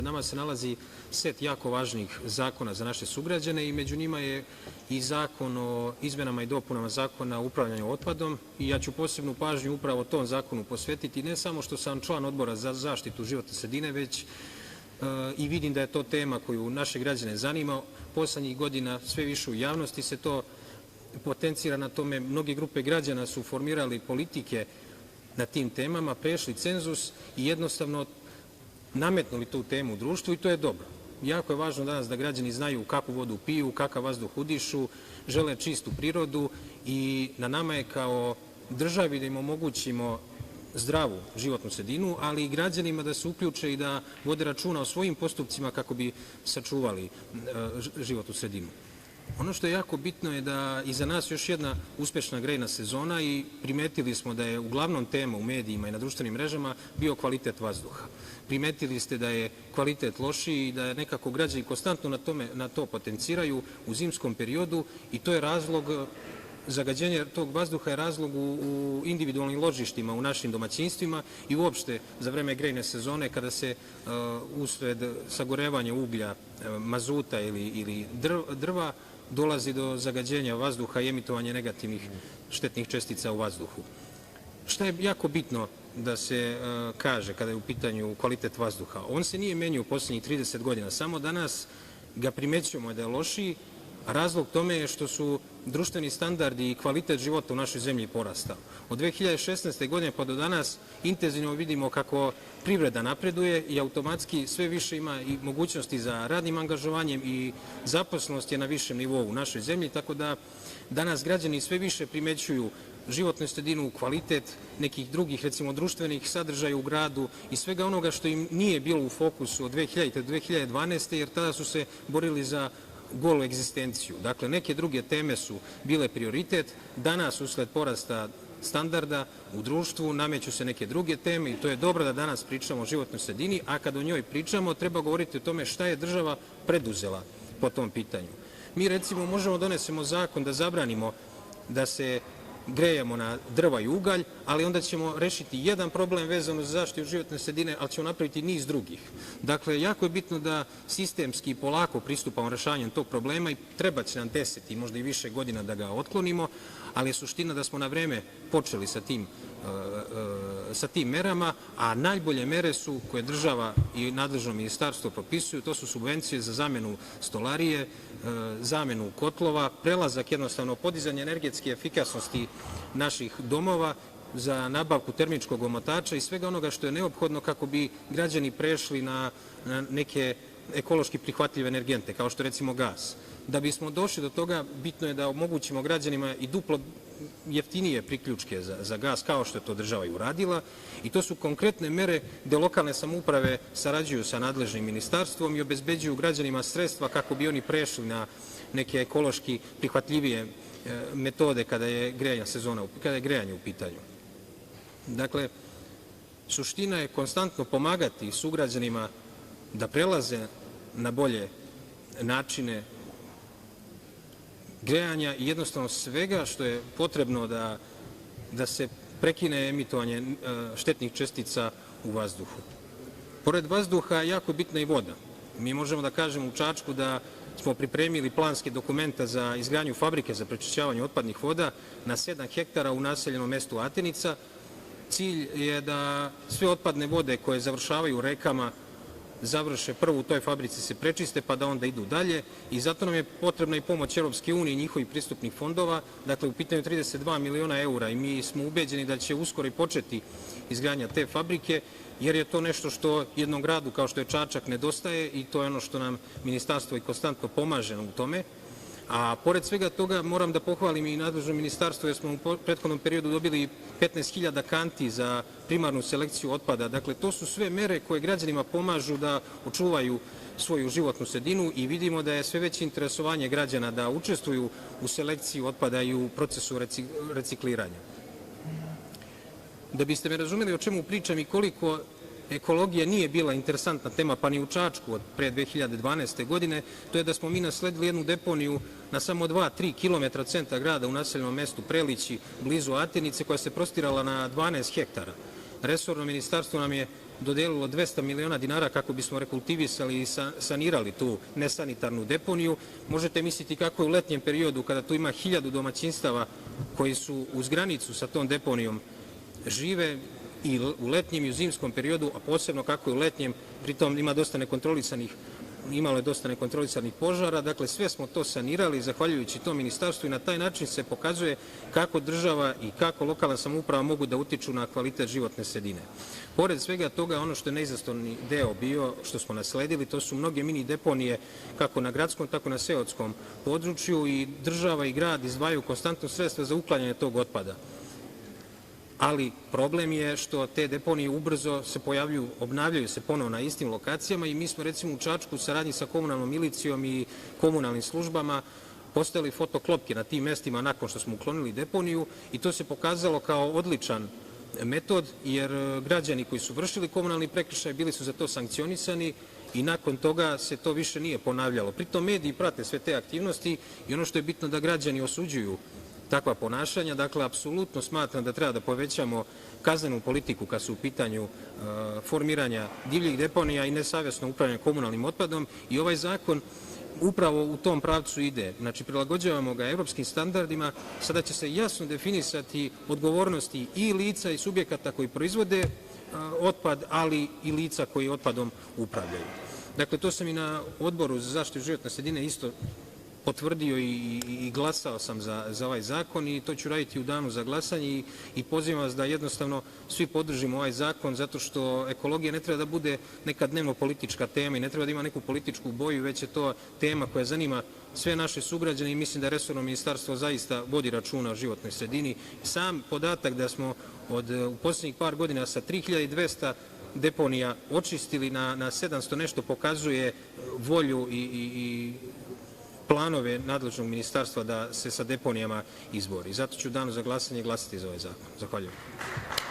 Nama se nalazi set jako važnih zakona za naše sugrađane i među njima je i zakon o izmenama i dopunama zakona o upravljanju otpadom i ja ću posebnu pažnju upravo tom zakonu posvetiti, ne samo što sam član odbora za zaštitu životne sredine, već i vidim da je to tema koju naše građane zanima. Poslednjih godina sve više u javnosti se to potencira na tome. Mnoge grupe građana su formirali politike na tim temama, prešli cenzus i jednostavno nametnuli tu temu u društvu i to je dobro. Jako je važno danas da građani znaju kakvu vodu piju, kakav vazduh udišu, žele čistu prirodu i na nama je kao državi da im omogućimo zdravu životnu sredinu, ali i građanima da se uključe i da vode računa o svojim postupcima kako bi sačuvali životnu sredinu. Ono što je jako bitno je da iza nas još jedna uspešna grejna sezona i primetili smo da je uglavnom tema u medijima i na društvenim mrežama bio kvalitet vazduha. Primetili ste da je kvalitet lošiji i da nekako građani konstantno na to potenciraju u zimskom periodu i to je razlog, zagađenje tog vazduha je razlog u individualnim ložištima u našim domaćinstvima i uopšte za vreme grejne sezone kada se usled sagorevanja uglja, mazuta ili drva dolazi do zagađenja vazduha i emitovanja negativnih štetnih čestica u vazduhu. Šta je jako bitno da se kaže kada je u pitanju kvalitet vazduha? On se nije menjao u poslednjih 30 godina, samo danas ga primećujemo da je lošiji, a razlog tome je što su društveni standardi i kvalitet života u našoj zemlji porastao. Od 2016. godine pa do danas intenzivno vidimo kako privreda napreduje i automatski sve više ima i mogućnosti za radnim angažovanjem i zaposlenost je na višem nivou u našoj zemlji, tako da danas građani sve više primećuju životnu sredinu, kvalitet nekih drugih, recimo društvenih sadržaja u gradu i svega onoga što im nije bilo u fokusu od 2000. do 2012. jer tada su se borili za golu egzistenciju. Dakle, neke druge teme su bile prioritet. Danas, usled porasta standarda u društvu, nameću se neke druge teme i to je dobro da danas pričamo o životnoj sredini, a kad o njoj pričamo, treba govoriti o tome šta je država preduzela po tom pitanju. Mi, recimo, možemo donesemo zakon da zabranimo da se grejemo na drva i ugalj, ali onda ćemo rešiti jedan problem vezano za zaštitu životne sredine, ali ćemo napraviti niz drugih. Dakle, jako je bitno da sistemski polako pristupamo rešavanjem tog problema i treba će nam 10 i možda i više godina da ga otklonimo, ali je suština da smo na vreme počeli sa tim merama, a najbolje mere su koje država i nadležno ministarstvo propisuju, to su subvencije za zamenu stolarije, zamenu kotlova, prelazak jednostavno podizanje energetske efikasnosti naših domova za nabavku termičkog omotača i svega onoga što je neophodno kako bi građani prešli na neke ekološki prihvatljive energente, kao što recimo gas. Da bismo došli do toga, bitno je da omogućimo građanima i duplo jeftinije priključke za gas, kao što je to država i uradila, i to su konkretne mere gde lokalne samouprave sarađuju sa nadležnim ministarstvom i obezbeđuju građanima sredstva kako bi oni prešli na neke ekološki prihvatljivije metode kada je grejanje u pitanju. Dakle, suština je konstantno pomagati sugrađanima da prelaze na bolje načine grejanja i jednostavno svega što je potrebno da se prekine emitovanje štetnih čestica u vazduhu. Pored vazduha jako je bitna i voda. Mi možemo da kažemo u Čačku da smo pripremili planske dokumenta za izgradnju fabrike za prečišćavanje otpadnih voda na 7 hektara u naseljenom mestu Atenica. Cilj je da sve otpadne vode koje završavaju u rekama završe prvo u toj fabrici, se prečiste pa da onda idu dalje i zato nam je potrebna i pomoć Europske unije i njihovih pristupnih fondova. Dakle, u pitanju 32 miliona eura i mi smo ubeđeni da će uskoro i početi izgradnja te fabrike jer je to nešto što jednom gradu kao što je Čačak nedostaje i to je ono što nam ministarstvo i konstantno pomaže u tome. A pored svega toga moram da pohvalim i nadležno ministarstvo jer smo u prethodnom periodu dobili 15.000 kanti za primarnu selekciju otpada. Dakle, to su sve mere koje građanima pomažu da očuvaju svoju životnu sredinu i vidimo da je sve veće interesovanje građana da učestvuju u selekciji otpada i u procesu recikliranja. Da biste me razumeli o čemu pričam i koliko ekologija nije bila interesantna tema pa ni u Čačku od pre 2012. godine, to je da smo mi nasledili jednu deponiju na samo 2-3 kilometra centra grada u naseljenom mestu Prelići, blizu Atenice, koja se prostirala na 12 hektara. Resorno ministarstvo nam je dodelilo 200 miliona dinara kako bismo rekultivisali i sanirali tu nesanitarnu deponiju. Možete misliti kako je u letnjem periodu, kada tu ima 1000 domaćinstava koji su uz granicu sa tom deponijom žive, i u letnjem i u zimskom periodu, a posebno kako je u letnjem, pritom imalo je dosta nekontrolisanih požara. Dakle, sve smo to sanirali zahvaljujući tom ministarstvu i na taj način se pokazuje kako država i kako lokalna samouprava mogu da utiču na kvalitet životne sredine. Pored svega toga, ono što je neizostavni deo bio, što smo nasledili, to su mnoge mini deponije kako na gradskom, tako i na seoskom području, i država i grad izdvajaju konstantno sredstva za uklanjanje tog otpada. Ali problem je što te deponije ubrzo se pojavljuju, obnavljaju se ponovo na istim lokacijama, i mi smo recimo u Čačku u saradnji sa komunalnom milicijom i komunalnim službama postavili fotoklopke na tim mestima nakon što smo uklonili deponiju, i to se pokazalo kao odličan metod, jer građani koji su vršili komunalni prekršaj bili su za to sankcionisani i nakon toga se to više nije ponavljalo. Pritom mediji prate sve te aktivnosti i ono što je bitno da građani osuđuju takva ponašanja. Dakle, apsolutno smatram da treba da povećamo kaznenu politiku kad su u pitanju formiranja divljih deponija i nesavesno upravljanje komunalnim otpadom, i ovaj zakon upravo u tom pravcu ide. Znači, prilagođavamo ga evropskim standardima. Sada će se jasno definisati odgovornosti i lica i subjekata koji proizvode otpad, ali i lica koji otpadom upravljaju. Dakle, to sam i na Odboru za zaštitu životne sredine isto potvrdio i glasao sam za ovaj zakon, i to ću raditi u danu za glasanje, i pozivam vas da jednostavno svi podržimo ovaj zakon, zato što ekologija ne treba da bude neka dnevno politička tema i ne treba da ima neku političku boju, već je to tema koja zanima sve naše sugrađane, i mislim da resorno ministarstvo zaista vodi računa o životnoj sredini. Sam podatak da smo u poslednjih par godina sa 3200 deponija očistili na 700 nešto pokazuje volju i planove nadležnog ministarstva da se sa deponijama izbori. Zato ću u danu za glasanje glasati za ovaj zakon. Zahvaljujem.